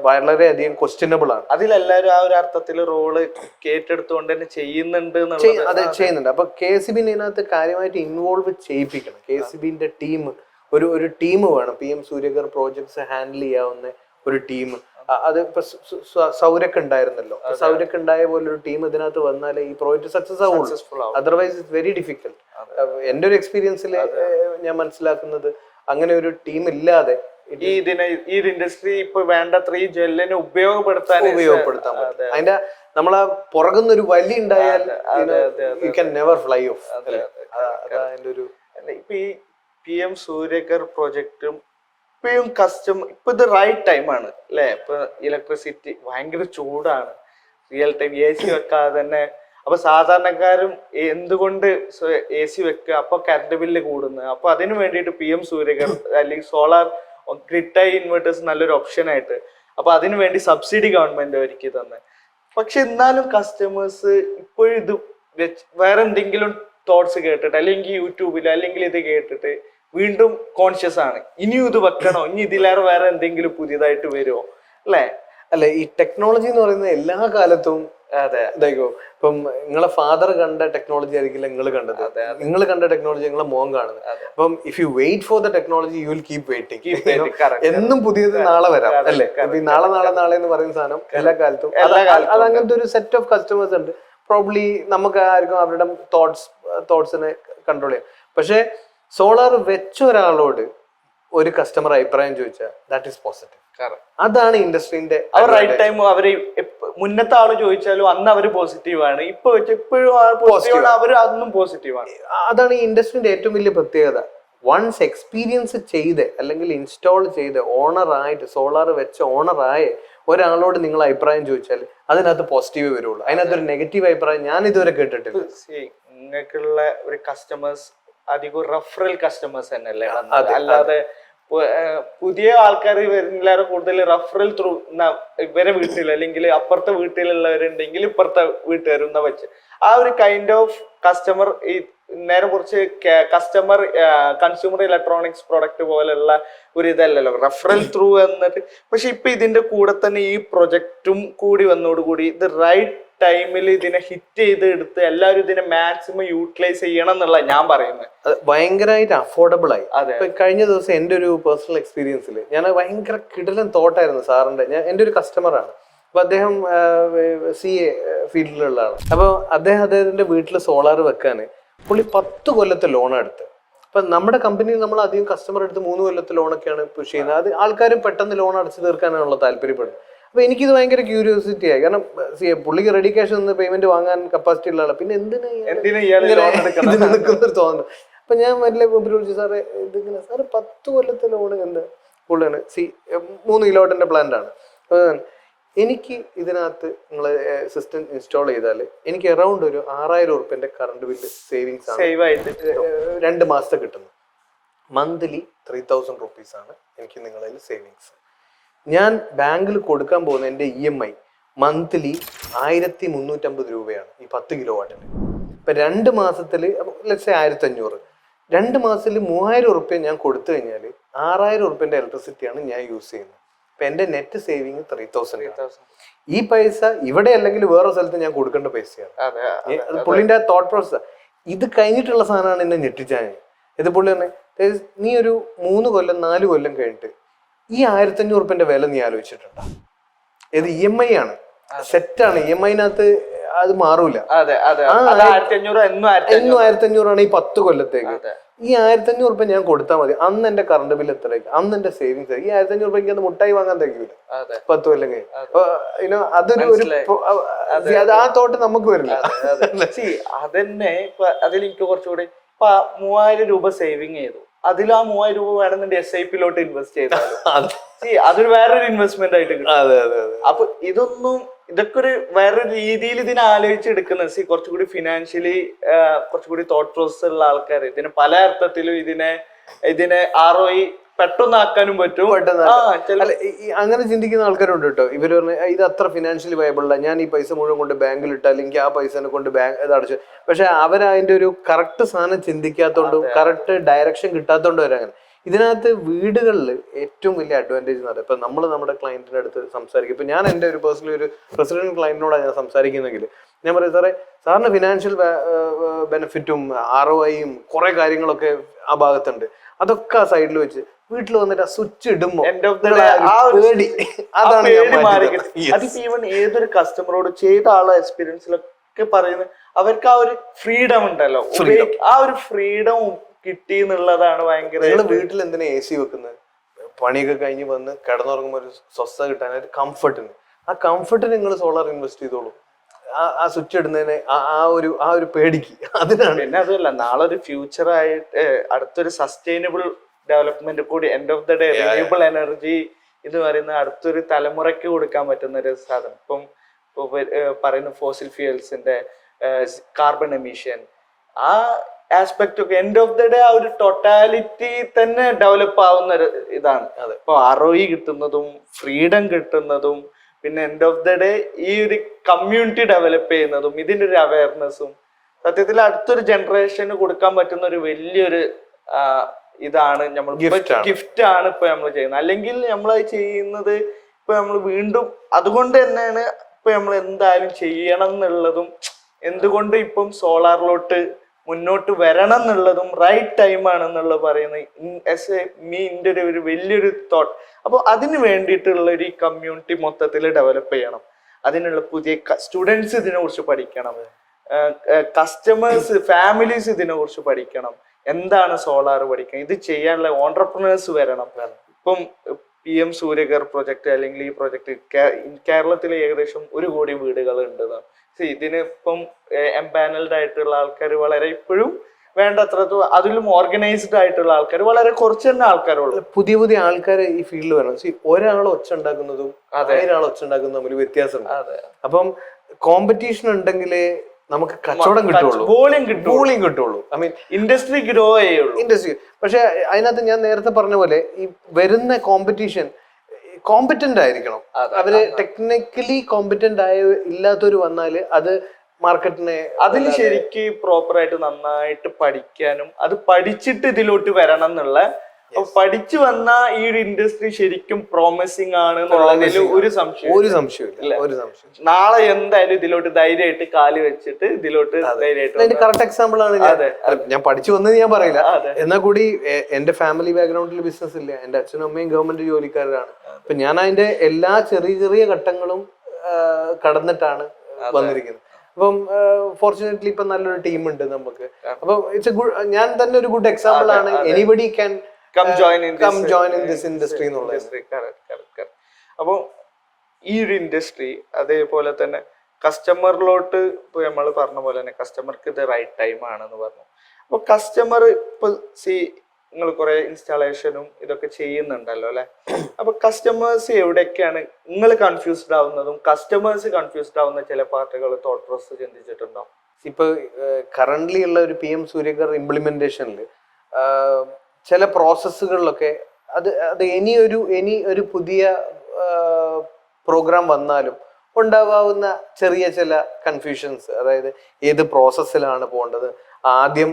വളരെയധികം ക്വസ്റ്റ്യനബിൾ ആണ്. അതിലെല്ലാരും ആ ഒരു അർത്ഥത്തിൽ റോള് ഏറ്റെടുത്തുകൊണ്ട് തന്നെ ചെയ്യുന്നുണ്ട്. അപ്പൊ KCBനെ ഇതിനകത്ത് കാര്യമായിട്ട് ഇൻവോൾവ് ചെയ്യിപ്പിക്കണം. KCBന്റെ ടീം ഒരു ടീം വേണം. PM സൂര്യഗർ പ്രോജക്ട്സ് ഹാൻഡിൽ ചെയ്യാവുന്ന ഒരു ടീം. അത് ഇപ്പൊ സൗരക്ക് ഉണ്ടായിരുന്നല്ലോ. സൗരക്ക് ഉണ്ടായ പോലെ ഒരു ടീം ഇതിനകത്ത് വന്നാലേ ഈ പ്രോജക്ട് സക്സസ് ആവുള്ളൂ. Otherwise it's very difficult. എന്റെ ഒരു എക്സ്പീരിയൻസിൽ ഞാൻ മനസ്സിലാക്കുന്നത് അങ്ങനെ ഒരു ടീം ഇല്ലാതെ ഈ ഇൻഡസ്ട്രി ഇപ്പൊ വേണ്ടത്ര ഈ ജെല്ലിനെ ഉപയോഗപ്പെടുത്താൻ പറ്റും. അതിന്റെ നമ്മളെ പുറകുന്നൊരു വലി ഉണ്ടായാൽ you can never fly of. അതിന്റെ ഒരു ഇപ്പൊ ഈ PM സൂര്യഗർ പ്രോജക്റ്റും ഇപ്പഴും ഇപ്പൊ ഇത് റൈറ്റ് ടൈമാണ് അല്ലെ. ഇപ്പൊ ഇലക്ട്രിസിറ്റി ഭയങ്കര ചൂടാണ്, റിയൽ ടൈം AC വെക്കാതെ തന്നെ. അപ്പൊ സാധാരണക്കാരും എന്തുകൊണ്ട് AC വെക്കുക, അപ്പൊ കറണ്ട് ബില്ല് കൂടുന്നത്. അപ്പൊ അതിന് വേണ്ടിയിട്ട് PM സൂര്യഗർ അല്ലെങ്കിൽ സോളാർ ഗ്രിഡ് ഇൻവെർട്ടേഴ്സ് നല്ലൊരു ഓപ്ഷൻ ആയിട്ട് അപ്പൊ അതിനു വേണ്ടി സബ്സിഡി ഗവൺമെന്റ് ഒരുക്കി തന്നെ. പക്ഷെ എന്നാലും കസ്റ്റമേഴ്സ് ഇപ്പോഴും ഇത് വേറെ എന്തെങ്കിലും തോട്ട്സ് കേട്ടിട്ട് അല്ലെങ്കിൽ യൂട്യൂബിൽ അല്ലെങ്കിൽ ഇത് കേട്ടിട്ട് വീണ്ടും കോൺഷ്യസ് ആണ്, ഇനിയും ഇത് വെക്കണോ, ഇനി ഇതിലേറെ വേറെ എന്തെങ്കിലും പുതിയതായിട്ട് വരുമോ അല്ലെ. ഈ ടെക്നോളജി എന്ന് പറയുന്നത് എല്ലാ കാലത്തും ഇതായിക്കോ. ഇപ്പം നിങ്ങളെ ഫാദർ കണ്ട ടെക്നോളജി ആയിരിക്കില്ല നിങ്ങൾ കണ്ടത്, നിങ്ങൾ കണ്ട ടെക്നോളജി നിങ്ങളെ മോൻ കാണുന്നത്. അപ്പം if you wait for the technology you will keep waiting. എന്നും പുതിയത് നാളെ വരാം അല്ലെ. അപ്പൊ ഈ നാളെ എന്ന് പറയുന്ന സാധനം എല്ലാ കാലത്തും അത് അങ്ങനത്തെ ഒരു സെറ്റ് ഓഫ് കസ്റ്റമേഴ്സ് ഉണ്ട്. പ്രോബ്ലി നമുക്ക് ആർക്കും അവരുടെ തോട്ട്സിനെ കൺട്രോൾ ചെയ്യാം. പക്ഷെ സോളാർ വെച്ച ഒരാളോട് ഒരു കസ്റ്റമർ അഭിപ്രായം ചോദിച്ചാൽ ദാറ്റ് ഈസ് പോസിറ്റീവ്. അതാണ് ഇൻഡസ്ട്രീന്റെ റൈറ്റ് ടൈം. അവര് മുന്നത്തെ ആള് ചോദിച്ചാലും അന്ന് അവര് പോസിറ്റീവ് ആണ്, ഇപ്പോഴും അവര് അതൊന്നും പോസിറ്റീവ് ആണ്. അതാണ് ഈ ഇൻഡസ്ട്രീന്റെ ഏറ്റവും വലിയ പ്രത്യേകത. വൺസ് എക്സ്പീരിയൻസ് ചെയ്ത് അല്ലെങ്കിൽ ഇൻസ്റ്റാൾ ചെയ്ത് ഓണറായിട്ട് സോളാർ വെച്ച ഓണറായ ഒരാളോട് നിങ്ങൾ അഭിപ്രായം ചോദിച്ചാൽ അതിനകത്ത് പോസിറ്റീവ് വരുള്ളൂ. അതിനകത്ത് ഒരു നെഗറ്റീവ് അഭിപ്രായം ഞാൻ ഇതുവരെ കേട്ടിട്ടില്ല. നിങ്ങൾക്കുള്ള ഒരു കസ്റ്റമേഴ്സ് അധികം റഫറൽ കസ്റ്റമേഴ്സ് തന്നെയല്ലേ, അല്ലാതെ പുതിയ ആൾക്കാർ വരുന്നില്ലാതെ കൂടുതൽ റഫറൽ ത്രൂ ഇവരെ വീട്ടിൽ അല്ലെങ്കിൽ അപ്പുറത്തെ വീട്ടിലുള്ളവരുണ്ടെങ്കിൽ ഇപ്പുറത്തെ വീട്ടുകാരെന്ന വെച്ച് ആ ഒരു കൈൻഡ് ഓഫ് കസ്റ്റമർ ഈ നേരെ കുറച്ച് കസ്റ്റമർ കൺസ്യൂമർ ഇലക്ട്രോണിക്സ് പ്രൊഡക്റ്റ് പോലെയുള്ള ഒരു ഇതല്ലല്ലോ റഫറൽ ത്രൂ എന്നിട്ട്. പക്ഷെ ഇപ്പൊ ഇതിന്റെ കൂടെ തന്നെ ഈ പ്രൊജക്റ്റും കൂടി വന്നതോടുകൂടി ഇത് റൈറ്റ് ടൈമിൽ ഇതിനെ ഹിറ്റ് ചെയ്ത് എടുത്ത് എല്ലാവരും ഇതിനെ മാക്സിമം യൂട്ടിലൈസ് ചെയ്യണം എന്നുള്ള ഞാൻ പറയുന്നത്. ഭയങ്കരമായിട്ട് അഫോർഡബിൾ ആയി. കഴിഞ്ഞ ദിവസം എൻ്റെ ഒരു പേഴ്സണൽ എക്സ്പീരിയൻസിൽ ഞാൻ ഭയങ്കര കിടലൻ തോട്ടായിരുന്നു സാറിന്റെ. എൻ്റെ ഒരു കസ്റ്റമറാണ്. അപ്പൊ അദ്ദേഹം CA ഫീൽഡിലുള്ള ആളാണ്. അപ്പോൾ അദ്ദേഹത്തിന്റെ വീട്ടിൽ സോളാർ വെക്കാൻ പുള്ളി 10 കൊല്ലത്തെ ലോൺ എടുത്ത്. അപ്പൊ നമ്മുടെ കമ്പനിയിൽ നമ്മൾ അധികം കസ്റ്റമർ എടുത്ത് 3 കൊല്ലത്തെ ലോണൊക്കെയാണ് പുഷ് ചെയ്യുന്നത്. അത് ആൾക്കാരും പെട്ടെന്ന് ലോൺ അടച്ചു തീർക്കാനാണുള്ള താല്പര്യപ്പെടുന്നത്. അപ്പൊ എനിക്കിത് ഭയങ്കര ക്യൂരിയോസിറ്റി ആയി. കാരണം പുള്ളിക്ക് റെഡി ക്യാഷ് നിന്ന് പേയ്മെന്റ് വാങ്ങാൻ കപ്പാസിറ്റി ഉള്ള ആളാണ്. പിന്നെ എന്തിനാ നിൽക്കുന്നൊരു തോന്നുന്നു. അപ്പൊ ഞാൻ വലിയ വിളിച്ചു, സാറേ ഇതിങ്ങനെ സാറ് 10 കൊല്ലത്തെ ലോണ് എന്താ പുള്ളിയാണ് 3 കിലോവാട്ടിന്റെ പ്ലാന്റ് ആണ്. എനിക്ക് ഇതിനകത്ത് നിങ്ങൾ സിസ്റ്റം ഇൻസ്റ്റാൾ ചെയ്താൽ എനിക്ക് അറൗണ്ട് ഒരു 6000 ഉറുപ്പിന്റെ കറണ്ട് ബില്ല് സേവിങ്സ് ആണ് 2 മാസത്തെ കിട്ടുന്നത്. മന്ത്ലി 3000 റുപ്പീസ് ആണ് എനിക്ക് നിങ്ങളിൽ സേവിങ്സ്. ഞാൻ ബാങ്കിൽ കൊടുക്കാൻ പോകുന്ന എൻ്റെ EMI മന്ത്ലി 1350 രൂപയാണ് ഈ 10 കിലോവാട്ടിന്. ഇപ്പൊ 2 മാസത്തിൽ 1500, 2 മാസത്തിൽ 3000 ഉറുപ്പ്യ ഞാൻ കൊടുത്തു കഴിഞ്ഞാൽ 6000 ഉറുപ്പ്യന്റെ ഇലക്ട്രിസിറ്റിയാണ് ഞാൻ യൂസ് ചെയ്യുന്നത്. ഇപ്പൊ എന്റെ നെറ്റ് സേവിങ് 3000. ഈ പൈസ ഇവിടെ അല്ലെങ്കിൽ വേറെ സ്ഥലത്ത് ഞാൻ കൊടുക്കേണ്ട പൈസയാണ്. പുള്ളിന്റെ തോട്ട് പ്രോസസ്. ഇത് കഴിഞ്ഞിട്ടുള്ള സാധനമാണ് എന്നെ ഞെട്ടിച്ചാൽ. ഇത് പുള്ളി തന്നെ നീ ഒരു 3 കൊല്ലം 4 കൊല്ലം കഴിഞ്ഞിട്ട് ഈ 1500 ഉറുപ്പ്യന്റെ വില നീ ആലോചിച്ചിട്ടുണ്ടോ? ഇത് EMI ആണ്, സെറ്റാണ്. EMIനകത്ത് അത് മാറൂല. 1500 ആണ് ഈ 10 കൊല്ലത്തേക്ക്. ഈ 1500 ഉറുപ്പ്യ ഞാൻ കൊടുത്താൽ മതി. അന്ന് എന്റെ കറണ്ട് ബില്ല് എത്രയായിരിക്കും, അന്ന് എന്റെ സേവിങ്സ്. ഈ 1500 ഉറുപ്പ്യക്ക് അത് മുട്ടായി വാങ്ങാൻ തികയൂല 10 കൊല്ലം കഴിഞ്ഞ്. അതൊരു ആ തോട്ട് നമുക്ക് വരില്ല. അതന്നെ അതിലെനിക്ക് കുറച്ചുകൂടി ഇപ്പൊ 3000 രൂപ സേവിങ് ചെയ്തു. അതിൽ ആ 3000 രൂപ വേണമെന്നുണ്ട് SIP-ലോട്ട് ഇൻവെസ്റ്റ് ചെയ്താലും അതൊരു വേറൊരു ഇൻവെസ്റ്റ്മെന്റ് ആയിട്ട് കിട്ടും. അപ്പൊ ഇതൊക്കെ ഒരു വേറൊരു രീതിയിൽ ഇതിനെ ആലോചിച്ചെടുക്കുന്ന കുറച്ചുകൂടി ഫിനാൻഷ്യലി കുറച്ചുകൂടി തോട്ട് പ്രോസസ് ഉള്ള ആൾക്കാർ ഇതിന് പല അർത്ഥത്തിലും ഇതിനെ ROI പെട്ടെന്നാക്കാനും പറ്റും. അങ്ങനെ ചിന്തിക്കുന്ന ആൾക്കാരുണ്ട് കേട്ടോ. ഇവര് പറഞ്ഞ ഇത് അത്ര ഫിനാൻഷ്യലി വയബിൾ അല്ല, ഞാൻ ഈ പൈസ മുഴുവൻ കൊണ്ട് ബാങ്കിൽ ഇട്ടാൽ എനിക്ക് ആ പൈസനെ കൊണ്ട് ബാങ്ക് ഇത് അടച്ചു. പക്ഷെ അവരതിന്റെ ഒരു കറക്റ്റ് സാധനം ചിന്തിക്കാത്തോണ്ടും കറക്റ്റ് ഡയറക്ഷൻ കിട്ടാത്തോണ്ടും വരങ്ങനെ. ഇതിനകത്ത് വീടുകളിൽ ഏറ്റവും വലിയ അഡ്വാൻറ്റേജ് എന്ന് പറയുന്നത്, ഇപ്പൊ നമ്മൾ നമ്മുടെ ക്ലയന്റിന്റെ അടുത്ത് സംസാരിക്കും. ഇപ്പൊ ഞാൻ എൻ്റെ ഒരു പേഴ്സണലി ഒരു പ്രസിഡന്റ് ക്ലയന്റിനോടാണ് ഞാൻ സംസാരിക്കുന്നെങ്കിൽ ഞാൻ പറയും, സാറിന് ഫിനാൻഷ്യൽ ബെനിഫിറ്റും ROIയും കുറെ കാര്യങ്ങളൊക്കെ ആ ഭാഗത്തുണ്ട്. അതൊക്കെ ആ സൈഡിൽ വെച്ച് വീട്ടിൽ വന്നിട്ട് ആ സ്വിച്ച് ഇടുമ്പോ ഏതൊരു കസ്റ്റമറോട് ചെയ്ത ആളെ എക്സ്പീരിയൻസിലൊക്കെ പറയുന്നത് അവർക്ക് ആ ഒരു ഫ്രീഡം ഉണ്ടല്ലോ, ആ ഒരു ഫ്രീഡം കിട്ടി എന്നുള്ളതാണ് ഭയങ്കര. വീട്ടിൽ എന്തിനാ AC വെക്കുന്നത്? പണിയൊക്കെ കഴിഞ്ഞ് വന്ന് കിടന്നുറങ്ങുമ്പോൾ ഒരു സ്വസ്ഥത കിട്ടാനായിട്ട് കംഫർട്ടിന്. ആ കംഫർട്ടിന് നിങ്ങൾ സോളാർ ഇൻവെസ്റ്റ് ചെയ്തോളൂ. ആ സ്വിച്ച് ഇടുന്നതിന് ആ ഒരു പേടിക്ക് അതിനാണ്. പിന്നെ അതുമല്ല, നാളെ ഒരു ഫ്യൂച്ചറായിട്ട് അടുത്തൊരു സസ്റ്റൈനബിൾ ഡെവലപ്മെന്റ് കൂടി end of the day renewable energy എന്ന് പറയുന്ന അടുത്തൊരു തലമുറയ്ക്ക് കൊടുക്കാൻ പറ്റുന്ന ഒരു സാധനം. ഇപ്പം പറയുന്ന ഫോസിൽ ഫ്യൂൽസിന്റെ കാർബൺ എമിഷൻ ആ ആസ്പെക്ട് ഒക്കെ എൻഡ് ഓഫ് ദ ഡേ ആ ഒരു ടോട്ടാലിറ്റി തന്നെ ഡെവലപ്പ് ആവുന്ന ഒരു ഇതാണ്. ഇപ്പൊ ROI കിട്ടുന്നതും ഫ്രീഡം കിട്ടുന്നതും പിന്നെ എൻഡ് ഓഫ് ദ ഡേ ഈ ഒരു കമ്മ്യൂണിറ്റി ഡെവലപ്പ് ചെയ്യുന്നതും ഇതിന്റെ ഒരു അവയർനെസ്സും സത്യത്തിൽ അടുത്തൊരു ജനറേഷന് കൊടുക്കാൻ പറ്റുന്ന ഒരു വലിയൊരു ഇതാണ് നമ്മൾ ഗിഫ്റ്റ് ആണ് ഇപ്പൊ നമ്മൾ ചെയ്യുന്നത്. അല്ലെങ്കിൽ നമ്മൾ ചെയ്യുന്നത് ഇപ്പൊ നമ്മൾ വീണ്ടും അതുകൊണ്ട് തന്നെയാണ് ഇപ്പൊ നമ്മൾ എന്തായാലും ചെയ്യണം എന്നുള്ളതും എന്തുകൊണ്ട് ഇപ്പം സോളാറിലോട്ട് മുന്നോട്ട് വരണം എന്നുള്ളതും റൈറ്റ് ടൈം ആണെന്നുള്ളത് പറയുന്നത് എൻ്റെ ഒരു വലിയൊരു തോട്ട്. അപ്പോൾ അതിന് വേണ്ടിയിട്ടുള്ള ഒരു കമ്മ്യൂണിറ്റി മൊത്തത്തിൽ ഡെവലപ്പ് ചെയ്യണം. അതിനുള്ള പുതിയ സ്റ്റുഡൻസ് ഇതിനെ കുറിച്ച് പഠിക്കണം, കസ്റ്റമേഴ്സ് ഫാമിലീസ് ഇതിനെ കുറിച്ച് പഠിക്കണം, എന്താണ് സോളാർ പഠിക്കണം, ഇത് ചെയ്യാനുള്ള ഓൺട്രപ്രണേഴ്സ് വരണം. ഇപ്പം PM സൂര്യഘർ പ്രൊജക്ട് അല്ലെങ്കിൽ ഈ പ്രൊജക്ട് കേരളത്തിൽ ഏകദേശം 1 കോടി വീടുകൾ ഉണ്ട്. ഇതിന് ഇപ്പം എംപാനൽഡ് ആയിട്ടുള്ള ആൾക്കാർ വളരെ ഇപ്പോഴും വേണ്ടത്ര, അതിലും ഓർഗനൈസ്ഡ് ആയിട്ടുള്ള ആൾക്കാർ വളരെ കുറച്ച് തന്നെ ആൾക്കാരുള്ളൂ. പുതിയ ആൾക്കാർ ഈ ഫീൽഡിൽ വരണം. ഒരാൾ ഒച്ച ഉണ്ടാക്കുന്നതും 1000 ഒച്ച ഉണ്ടാക്കുന്നതും തമ്മിൽ വ്യത്യാസമുണ്ട്. അപ്പം കോമ്പറ്റീഷൻ ഉണ്ടെങ്കിലേ നമുക്ക് കച്ചവടം കിട്ടുള്ളൂ, വോളിയം കിട്ടുള്ളൂ. ഐ മീൻ ഇൻഡസ്ട്രി ഗ്രോ ചെയ്യുള്ളൂ. ഇൻഡസ്ട്രി. പക്ഷെ അതിനകത്ത് ഞാൻ നേരത്തെ പറഞ്ഞ പോലെ ഈ വരുന്ന കോമ്പറ്റീഷൻ കോമ്പറ്റന്റ് ആയിരിക്കണം. അവര് ടെക്നിക്കലി കോമ്പറ്റന്റ് ആയ ഇല്ലാത്തവര് വന്നാല് അത് മാർക്കറ്റിനെ അതിന് ശരിക്ക് പ്രോപ്പർ ആയിട്ട് നന്നായിട്ട് പഠിക്കാനും അത് പഠിച്ചിട്ട് ഇതിലോട്ട് വരണം എന്നുള്ള, പഠിച്ചു വന്ന ഈ ഒരു ഇൻഡസ്ട്രി ശരിക്കും പ്രോമിസിങ് ആണ് എന്നുള്ളതിൽ ഒരു സംശയമില്ല. നാളെ എന്തായാലും ഇതിലോട്ട് ധൈര്യമായിട്ട് കാല് വെച്ചിട്ട് ഇതിലോട്ട് ധൈര്യമായിട്ട്. കറക്റ്റ് എക്സാമ്പിൾ ആണ്. ഞാൻ പഠിച്ചു വന്നത് ഞാൻ പറയില്ല, എന്നാൽ കൂടി എന്റെ ഫാമിലി ബാക്ക്ഗ്രൗണ്ടിൽ ബിസിനസ് ഇല്ല. എന്റെ അച്ഛനും അമ്മയും ഗവൺമെന്റ് ജോലിക്കാരാണ്. അപ്പൊ ഞാൻ അതിന്റെ എല്ലാ ചെറിയ ചെറിയ ഘട്ടങ്ങളും കടന്നിട്ടാണ് വന്നിരിക്കുന്നത്. അപ്പം ഫോർച്ചുനേറ്റ്ലി ഇപ്പൊ നല്ലൊരു ടീം ഉണ്ട് നമുക്ക്. അപ്പൊ ഇറ്റ്സ് എ ഗുഡ്, ഞാൻ തന്നെ ഒരു ഗുഡ് എക്സാമ്പിൾ ആണ്. Anybody can come join in this industry എന്നുള്ളത്. അപ്പൊ ഈ ഒരു ഇൻഡസ്ട്രി അതേപോലെ തന്നെ കസ്റ്റമറിലോട്ട് ഇപ്പൊ നമ്മൾ പറഞ്ഞ പോലെ തന്നെ കസ്റ്റമർക്ക് ഇത് റൈറ്റ് ടൈം ആണെന്ന് പറഞ്ഞു. അപ്പൊ കസ്റ്റമർ ഇപ്പൊ നിങ്ങൾ കുറെ ഇൻസ്റ്റാളേഷനും ഇതൊക്കെ ചെയ്യുന്നുണ്ടല്ലോ അല്ലെ. അപ്പൊ കസ്റ്റമേഴ്സ് എവിടെയൊക്കെയാണ് നിങ്ങൾ കൺഫ്യൂസ്ഡ് ആവുന്നതും കസ്റ്റമേഴ്സ് കൺഫ്യൂസ്ഡ് ആവുന്ന ചില പാർട്ടുകൾ തോട്ട് പ്രോസസ് ചിന്തിച്ചിട്ടുണ്ടോ? ഇപ്പൊ കറന്റ്ലി ഉള്ള ഒരു PM സൂര്യഗർ ഇംപ്ലിമെന്റേഷനിൽ ചില പ്രോസസ്സുകളിലൊക്കെ അത് ഇനി ഒരു പുതിയ പ്രോഗ്രാം വന്നാലും ഉണ്ടാവാവുന്ന ചെറിയ ചില കൺഫ്യൂഷൻസ്. അതായത് ഏത് പ്രോസസ്സിലാണ് പോകേണ്ടത്, ആദ്യം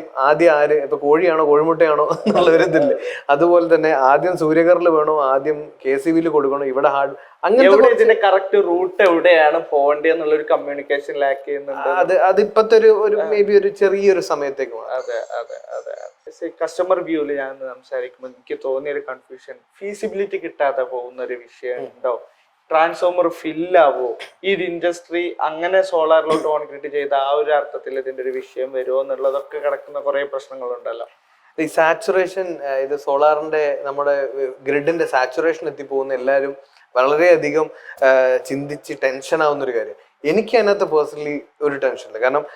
ആര്, ഇപ്പൊ കോഴിയാണോ കോഴിമുട്ടയാണോ എന്നുള്ള ഒരു ഇതില്ലേ. അതുപോലെ തന്നെ ആദ്യം സൂര്യഗറിൽ വേണോ, ആദ്യം KCBയിൽ കൊടുക്കണോ, ഇവിടെ ഹാർഡ്, അങ്ങനെ ഇതിന്റെ കറക്റ്റ് റൂട്ട് എവിടെയാണ് പോകേണ്ടതെന്നുള്ള ഒരു കമ്മ്യൂണിക്കേഷൻ ലാക്ക് ചെയ്യുന്നുണ്ട്. അത് ഇപ്പത്തെ ഒരു മേ ബി ഒരു ചെറിയൊരു സമയത്തേക്ക്. അതെ. കസ്റ്റമർ വ്യൂല് ഞാൻ സംസാരിക്കുമ്പോൾ എനിക്ക് തോന്നിയ ഒരു കൺഫ്യൂഷൻ, ഫീസിബിലിറ്റി കിട്ടാതെ പോകുന്ന ഒരു വിഷയം ഉണ്ടോ? ട്രാൻസ്ഫോമർ ഫില്ലാവോ? ഈ ഒരു ഇൻഡസ്ട്രി അങ്ങനെ സോളാറിലോട്ട് കോൺക്രീറ്റ് ചെയ്ത ആ ഒരു അർത്ഥത്തിൽ ഇതിന്റെ ഒരു വിഷയം വരുമോ എന്നുള്ളതൊക്കെ കിടക്കുന്ന കുറെ പ്രശ്നങ്ങളുണ്ടല്ലോ. ഈ സാച്ചുറേഷൻ, ഇത് സോളാറിന്റെ നമ്മുടെ ഗ്രിഡിന്റെ സാച്ചുറേഷൻ എത്തിപ്പോകുന്ന എല്ലാവരും വളരെയധികം ചിന്തിച്ച് ടെൻഷൻ ആവുന്ന ഒരു കാര്യം. എനിക്ക് അതിനകത്ത് പേഴ്സണലി ഒരു ടെൻഷനില്ല. കാരണം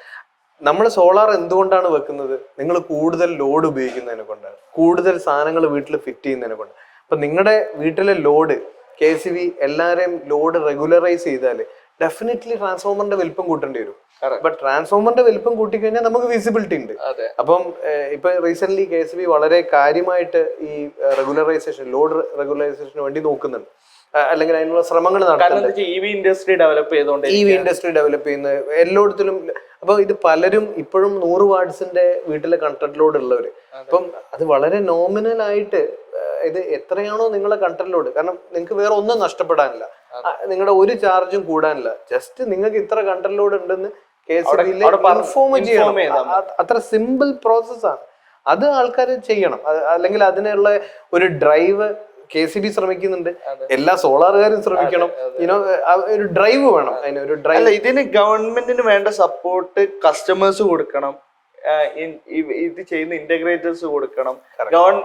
നമ്മൾ സോളാർ എന്തുകൊണ്ടാണ് വെക്കുന്നത്? നിങ്ങൾ കൂടുതൽ ലോഡ് ഉപയോഗിക്കുന്നതിനെ കൊണ്ടാണ്, കൂടുതൽ സാധനങ്ങൾ വീട്ടിൽ ഫിറ്റ് ചെയ്യുന്നതിനെ കൊണ്ടാണ്. അപ്പൊ നിങ്ങളുടെ വീട്ടിലെ ലോഡ് KCB എല്ലാവരെയും ലോഡ് റെഗുലറൈസ് ചെയ്താൽ ഡെഫിനറ്റ്ലി ട്രാൻസ്ഫോമറിന്റെ വലിപ്പം കൂട്ടേണ്ടി വരും. ബട്ട് ട്രാൻസ്ഫോമറിന്റെ വലിപ്പം കൂട്ടിക്കഴിഞ്ഞാൽ നമുക്ക് വിസിബിലിറ്റി ഉണ്ട്. അപ്പം ഇപ്പൊ റീസെന്റ് KCB വളരെ കാര്യമായിട്ട് ഈ റെഗുലറൈസേഷൻ, ലോഡ് റെഗുലറൈസേഷന് വേണ്ടി നോക്കുന്നുണ്ട്, അല്ലെങ്കിൽ അതിനുള്ള ശ്രമങ്ങൾ നടത്തുന്നുണ്ട്. EV ഇൻഡസ്ട്രി ഡെവലപ്പ് ചെയ്യുന്ന എല്ലായിടത്തിലും. അപ്പൊ ഇത് പലരും ഇപ്പോഴും 100 വാട്ട്സിന്റെ വീട്ടിലെ കണ്ടന്റ് ലോഡ് ഉള്ളവര്. അപ്പം അത് വളരെ നോമിനൽ ആയിട്ട് ഇത് എത്രയാണോ നിങ്ങളെ കണ്ടന്റ് ലോഡ്, കാരണം നിങ്ങൾക്ക് വേറെ ഒന്നും നഷ്ടപ്പെടാനില്ല, നിങ്ങളുടെ ഒരു ചാർജും കൂടാനില്ല. ജസ്റ്റ് നിങ്ങൾക്ക് ഇത്ര കണ്ടന്റ് ലോഡ് ഉണ്ടെന്ന് KCB ഇൻഫോം ചെയ്യണം. അത്ര സിമ്പിൾ പ്രോസസ്സാണ്. അത് ആൾക്കാർ ചെയ്യണം. അല്ലെങ്കിൽ അതിനുള്ള ഒരു ഡ്രൈവ് KCB ശ്രമിക്കുന്നുണ്ട്, എല്ലാ സോളാറുകാരും ശ്രമിക്കണം. ഒരു ഡ്രൈവ് വേണം. അതിനൊരു ഡ്രൈവ്. ഇതിന് ഗവൺമെന്റിന് വേണ്ട സപ്പോർട്ട് കസ്റ്റമേഴ്സ് കൊടുക്കണം, ഇത് ചെയ്യുന്ന ഇന്റഗ്രേറ്റേഴ്സ് കൊടുക്കണം.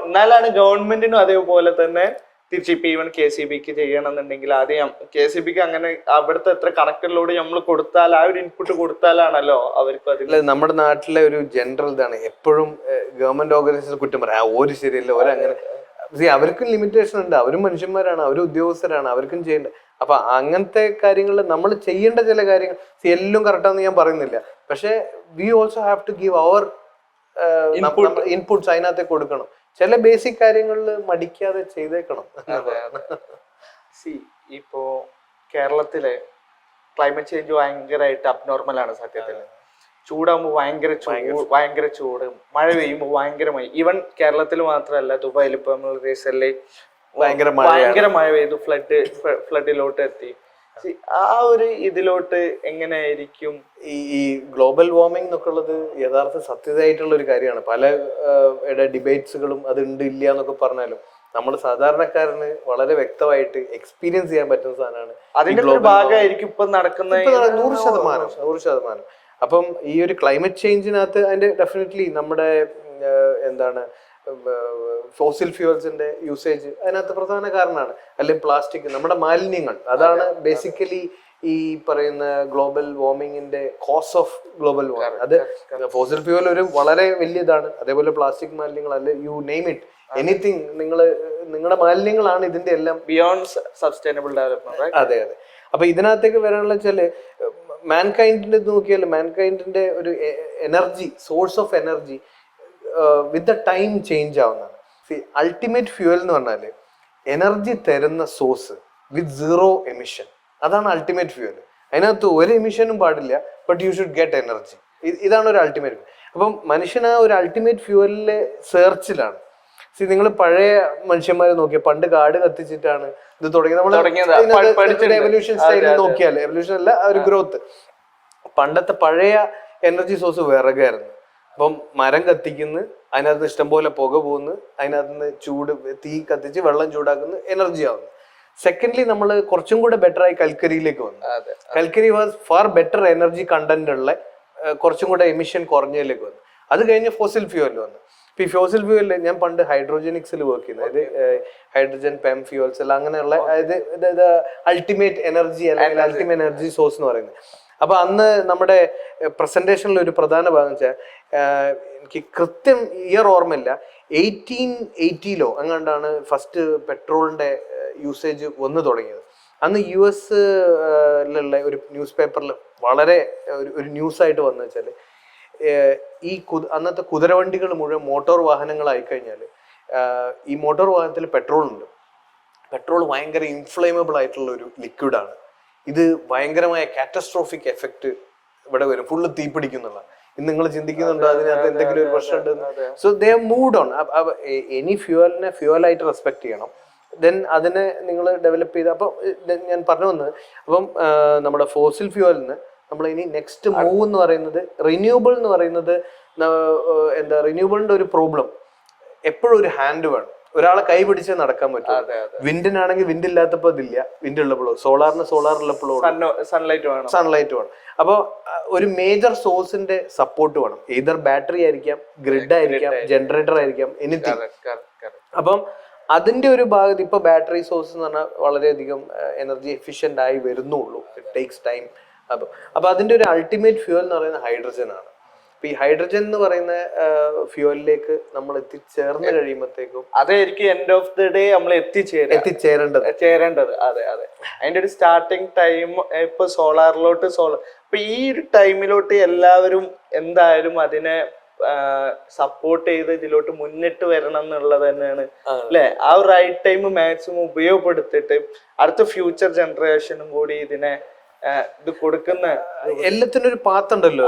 എന്നാലാണ് ഗവൺമെന്റിനും അതേപോലെ തന്നെ തിരിച്ച് ഇപ്പൊ ഈവൻ KCBക്ക് ചെയ്യണമെന്നുണ്ടെങ്കിൽ ആദ്യം KCBക്ക് അങ്ങനെ അവിടുത്തെ എത്ര കണക്റ്റഡിലോട് നമ്മൾ കൊടുത്താൽ, ആ ഒരു ഇൻപുട്ട് കൊടുത്താലാണല്ലോ അവർക്ക് അതിൽ. നമ്മുടെ നാട്ടിലെ ഒരു ജനറൽ ഇതാണ്, എപ്പോഴും ഗവൺമെന്റ് ഓർഗനൈസേഷൻ കുറ്റം പറയാം, ഒരു ശരിയല്ല, ഒരങ്ങനെ. അവർക്കും ലിമിറ്റേഷൻ ഉണ്ട്, അവരും മനുഷ്യന്മാരാണ്, അവരും ഉദ്യോഗസ്ഥരാണ്, അവർക്കും ചെയ്യേണ്ടത്. അപ്പൊ അങ്ങനത്തെ കാര്യങ്ങളിൽ നമ്മൾ ചെയ്യേണ്ട ചില കാര്യങ്ങൾ എല്ലാം കറക്റ്റാന്ന് ഞാൻ പറയുന്നില്ല. പക്ഷെ we also have to give our inputs അതിനകത്ത് കൊടുക്കണം. ചില ബേസിക് കാര്യങ്ങളിൽ മടിക്കാതെ ചെയ്തേക്കണം. ഇപ്പോ കേരളത്തിലെ ക്ലൈമറ്റ് ചേഞ്ച് ഭയങ്കരമായിട്ട് അബ്നോർമൽ ആണ് സത്യത്തിൽ. ചൂടാകുമ്പോൾ ഭയങ്കര ചൂട്, മഴ പെയ്യുമ്പോൾ ഭയങ്കരമായി. ഈവൻ കേരളത്തിൽ മാത്രമല്ല, ദുബായിൽ ഇപ്പൊ നമ്മൾ റീസെന്റ് ഭയങ്കര മഴ പെയ്തു, ഫ്ലഡിലോട്ട് എത്തി. ആ ഒരു ഇതിലോട്ട് എങ്ങനെയായിരിക്കും ഈ ഗ്ലോബൽ വാർമിംഗ് എന്നൊക്കെ ഉള്ളത് യഥാർത്ഥ സത്യതയായിട്ടുള്ള ഒരു കാര്യമാണ്. പല ഡിബേറ്റ്സുകളും അത് ഉണ്ട് ഇല്ല എന്നൊക്കെ പറഞ്ഞാലും നമ്മൾ സാധാരണക്കാരന് വളരെ വ്യക്തമായിട്ട് എക്സ്പീരിയൻസ് ചെയ്യാൻ പറ്റുന്ന സാധനമാണ്. അതിന്റെ ഒരു ഭാഗമായിരിക്കും ഇപ്പൊ നടക്കുന്ന 100%. അപ്പം ഈ ഒരു ക്ലൈമറ്റ് ചേഞ്ചിനകത്ത് അതിന്റെ ഡെഫിനറ്റ്ലി നമ്മുടെ എന്താണ് ഫോസിൽ ഫ്യൂവൽസിന്റെ യൂസേജ് അതിനകത്ത് പ്രധാന കാരണമാണ്. അല്ലെങ്കിൽ പ്ലാസ്റ്റിക്, നമ്മുടെ മാലിന്യങ്ങൾ, അതാണ് ബേസിക്കലി ഈ പറയുന്ന ഗ്ലോബൽ വാർമിങ്ങിന്റെ കോസ് ഓഫ് ഗ്ലോബൽ വാർമിംഗ്. അത് ഫോസിൽ ഫ്യൂവൽ ഒരു വളരെ വലിയതാണ്. അതേപോലെ പ്ലാസ്റ്റിക് മാലിന്യങ്ങൾ, അല്ലെ യു നെയിം ഇറ്റ്, എനിത്തിങ്, നിങ്ങളുടെ മാലിന്യങ്ങളാണ് ഇതിന്റെ എല്ലാം ബിയോണ്ട് സസ്റ്റൈനബിൾ ഡെവലപ്മെന്റ്. അതെ. അപ്പൊ ഇതിനകത്തേക്ക് വരാനുള്ള ചില മാൻകൈൻഡിന്റെ നോക്കിയാൽ മാൻകൈൻഡിന്റെ ഒരു energy, source of energy with the time change ആവുന്നതാണ്. അൾട്ടിമേറ്റ് ഫ്യൂവൽ എന്ന് പറഞ്ഞാല് എനർജി തരുന്ന സോഴ്സ് വിത്ത് സീറോ എമിഷൻ, അതാണ് അൾട്ടിമേറ്റ് ഫ്യൂവൽ. അതിനകത്ത് ഒരു എമിഷനും പാടില്ല, but you should get energy. ഇതാണ് ഒരു അൾട്ടിമേറ്റ്. അപ്പം മനുഷ്യൻ ആ ഒരു അൾട്ടിമേറ്റ് ഫ്യൂവലിലെ സെർച്ചിലാണ്. നിങ്ങൾ പഴയ മനുഷ്യന്മാരെ നോക്കിയാൽ പണ്ട് കാട് കത്തിച്ചിട്ടാണ് ഇത് തുടങ്ങിയത്. നമ്മൾ എവല്യൂഷൻ സ്റ്റൈലിൽ നോക്കിയാൽ, എവല്യൂഷൻ അല്ല ഒരു ഗ്രോത്ത്, പണ്ടത്തെ പഴയ എനർജി സോഴ്സ് വിറകായിരുന്നു. അപ്പം മരം കത്തിക്കുന്നു, അതിനകത്ത് ഇഷ്ടംപോലെ പുക പോകുന്നു, അതിനകത്ത് നിന്ന് ചൂട് തീ കത്തിച്ച് വെള്ളം ചൂടാക്കുന്ന എനർജി ആവുന്നു. സെക്കൻഡ്ലി നമ്മൾ കുറച്ചും കൂടെ ബെറ്റർ ആയി കൽക്കരിയിലേക്ക് വന്നു. കൽക്കരി was far better energy content ഉള്ള, കുറച്ചും കൂടെ എമിഷൻ കുറഞ്ഞതിലേക്ക് വന്നു. അത് കഴിഞ്ഞ് ഫോസിൽ ഫ്യൂവൽ വന്നു. ഇപ്പൊ ഈ ഫോസിൽ ഫ്യൂവലിൽ ഞാൻ പണ്ട് ഹൈഡ്രോജനിക്സിൽ വർക്ക് ചെയ്യുന്നത്, അതായത് ഹൈഡ്രജൻ പെം ഫ്യൂവൽസ് എല്ലാം അങ്ങനെയുള്ള, അതായത് അൾട്ടിമേറ്റ് എനർജി അല്ലെങ്കിൽ അൾട്ടിമേറ്റ് എനർജി സോഴ്സ് എന്ന് പറയുന്നത്. അപ്പൊ അന്ന് നമ്മുടെ പ്രസന്റേഷനിൽ ഒരു പ്രധാന ഭാഗം വെച്ചാൽ, എനിക്ക് കൃത്യം ഇയർ ഓർമ്മയില്ല, 1880 അങ്ങാണ്ടാണ് ഫസ്റ്റ് പെട്രോളിന്റെ യൂസേജ് വന്നു തുടങ്ങിയത്. അന്ന് US ഒരു ന്യൂസ് പേപ്പറിൽ വളരെ ഒരു ന്യൂസായിട്ട് വന്നു വെച്ചാൽ, ഈ അന്നത്തെ കുതിരവണ്ടികൾ മുഴുവൻ മോട്ടോർ വാഹനങ്ങളായി കഴിഞ്ഞാൽ ഈ മോട്ടോർ വാഹനത്തിൽ പെട്രോൾ ഉണ്ട്. പെട്രോൾ ഭയങ്കര ഇൻഫ്ലേമബിൾ ആയിട്ടുള്ള ഒരു ലിക്വിഡാണ്. ഇത് ഭയങ്കരമായ കാറ്റസ്ട്രോഫിക് എഫക്റ്റ് ഇവിടെ വരും, ഫുള്ള് തീപിടിക്കുന്നുള്ള. ഇന്ന് നിങ്ങൾ ചിന്തിക്കുന്നുണ്ടോ അതിനകത്ത് എന്തെങ്കിലും ഒരു പ്രശ്നം ഉണ്ട്? So they moved on. Any ഫ്യൂവലിനെ ഫ്യൂവലായിട്ട് റെസ്പെക്ട് ചെയ്യണം. ദെൻ അതിനെ നിങ്ങൾ ഡെവലപ്പ് ചെയ്ത്, അപ്പം ഞാൻ പറഞ്ഞു വന്നത്, അപ്പം നമ്മുടെ ഫോസിൽ ഫ്യൂവലിന് നമ്മൾ ഇനി നെക്സ്റ്റ് മൂവ് എന്ന് പറയുന്നത് റിന്യൂവബിൾ എന്ന് പറയുന്നത്. എന്താ റിന്യൂവബിളിന്റെ ഒരു പ്രോബ്ലം, എപ്പോഴും ഒരു ഹാൻഡ് വേണം, ഒരാളെ കൈ പിടിച്ചേ നടക്കാൻ പറ്റും. വിൻഡിനാണെങ്കിൽ വിൻഡ് ഇല്ലാത്തപ്പോ ഇതില്ല, വിൻഡ് ഉള്ളപ്പോഴോ, സോളാറിന് സോളാർ ഉള്ളപ്പോഴോ സൺലൈറ്റ് വേണം. അപ്പോൾ ഒരു മേജർ സോഴ്സിന്റെ സപ്പോർട്ട് വേണം. either ബാറ്ററി ആയിരിക്കാം, ഗ്രിഡ് ആയിരിക്കാം, ജനറേറ്റർ ആയിരിക്കാം, എനിത്തിങ്. അപ്പം അതിന്റെ ഒരു ഭാഗത്ത് ഇപ്പൊ ബാറ്ററി സോഴ്സ് എന്ന് പറഞ്ഞാൽ വളരെയധികം എനർജി എഫിഷ്യന്റ് ആയി വരുന്നുള്ളൂ. It takes time. അപ്പൊ അതിന്റെ ഒരു അൾട്ടിമേറ്റ് ഫ്യൂവൽ എന്ന് പറയുന്നത് ഹൈഡ്രജൻ ആണ്. അപ്പൊ ഈ ഹൈഡ്രജൻ എന്ന് പറയുന്ന ഫ്യൂവലിലേക്ക് നമ്മൾ എത്തിച്ചേർന്ന് കഴിയുമ്പോഴത്തേക്കും അതായിരിക്കും എൻഡ് ഓഫ് ദി ഡേ നമ്മൾ എത്തിച്ചേരേണ്ടത്. അതെ അതെ. അതിന്റെ ഒരു സ്റ്റാർട്ടിങ് ടൈം ഇപ്പൊ സോളാറിലോട്ട് ഇപ്പൊ ഈ ഒരു ടൈമിലോട്ട് എല്ലാവരും എന്തായാലും അതിനെ സപ്പോർട്ട് ചെയ്ത് ഇതിലോട്ട് മുന്നിട്ട് വരണം എന്നുള്ളത് തന്നെയാണ് അല്ലെ. ആ ഒരു റൈറ്റ് ടൈം മാക്സിമം ഉപയോഗപ്പെടുത്തിട്ട് അടുത്ത ഫ്യൂച്ചർ ജനറേഷനും കൂടി ഇതിനെ ഇത് കൊടുക്കുന്ന എല്ലാത്തിനും ഒരു പാത്ത് ഉണ്ടല്ലോ.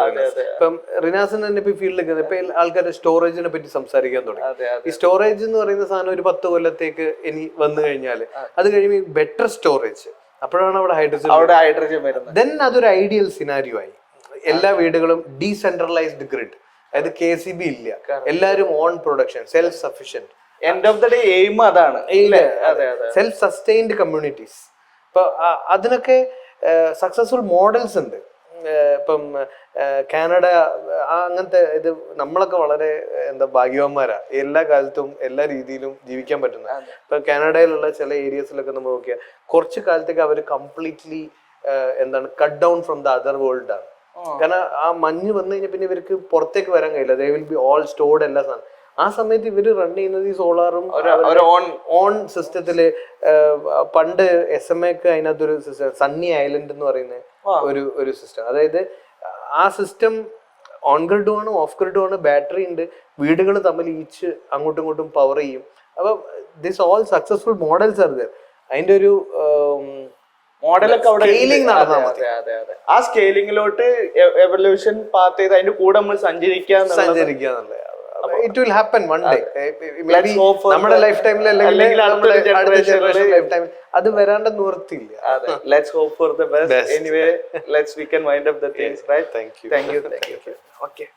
ഇപ്പം റിനാസിന് തന്നെ ഇപ്പൊ ഫീൽഡിലേക്ക് ഇപ്പൊ ആൾക്കാർ സ്റ്റോറേജിനെ പറ്റി സംസാരിക്കാൻ തുടങ്ങി. ഈ സ്റ്റോറേജ് എന്ന് പറയുന്ന സാധനം ഒരു 10 കൊല്ലത്തേക്ക് ഇനി വന്നു കഴിഞ്ഞാല് അത് കഴിയുമ്പോൾ ബെറ്റർ സ്റ്റോറേജ്, അപ്പോഴാണ് അവിടെ ഹൈഡ്രജൻ വരുന്നത്. ദെൻ അതൊരു ഐഡിയൽ സിനാരിയോ ആയി. എല്ലാ വീടുകളും ഡീസെൻട്രലൈസ്ഡ് ഗ്രിഡ്, അതായത് KCB ഇല്ല, എല്ലാവരും own production, self sufficient. End of the day aim അതാണ്. Self sustained communities. ഇപ്പൊ അതിനൊക്കെ സക്സസ്ഫുൾ മോഡൽസ് ഉണ്ട്. ഇപ്പം കാനഡ അങ്ങനത്തെ ഇത് നമ്മളൊക്കെ വളരെ ഭാഗ്യവാന്മാരാ, എല്ലാ കാലത്തും എല്ലാ രീതിയിലും ജീവിക്കാൻ പറ്റുന്ന. ഇപ്പൊ കാനഡയിലുള്ള ചില ഏരിയസിലൊക്കെ നമ്മൾ നോക്കിയാൽ കുറച്ച് കാലത്തേക്ക് അവർ completely cut down from the other world ആണ്. കാരണം ആ മഞ്ഞ് വന്നു കഴിഞ്ഞാൽ പിന്നെ ഇവർക്ക് പുറത്തേക്ക് വരാൻ കഴിയില്ല. They will be all stored എല്ലാ സാധനം. ആ സമയത്ത് ഇവര് റൺ ചെയ്യുന്നത് ഈ സോളാറും ഓൺ സിസ്റ്റത്തില്. പണ്ട് SMAക്ക് അതിനകത്തൊരു സിസ്റ്റം സണ്ണി ഐലൻഡ് എന്ന് പറയുന്ന ഒരു സിസ്റ്റം, അതായത് ആ സിസ്റ്റം ഓൺ ഗ്രിഡും ആണ് ഓഫ് ഗ്രിഡും ആണ്, ബാറ്ററി ഉണ്ട്, വീടുകൾ തമ്മിൽ ഈച്ച് അങ്ങോട്ടും ഇങ്ങോട്ടും പവർ ചെയ്യും. അപ്പൊ this all successful models are there. അതിന്റെ ഒരു മോഡലൊക്കെ അവിടെ നടന്നാൽ മതി. ആ സ്കെയിലിങ്ങിലോട്ട് എവല്യൂഷൻ പാത്ത് ചെയ്ത് അതിന്റെ കൂടെ നമ്മൾ സഞ്ചരിക്കാന്നുള്ളത്. It will happen one day. Maybe നമ്മുടെ ലൈഫ് ടൈമിൽ അല്ലെങ്കിൽ അടുത്ത ജനറേഷൻ ലൈഫ് ടൈമിൽ അത് വരാണ്ട് നിവർത്തിയില്ല. Let's hope for the best. Anyway, we can wind up the things, right? Thank you. Okay.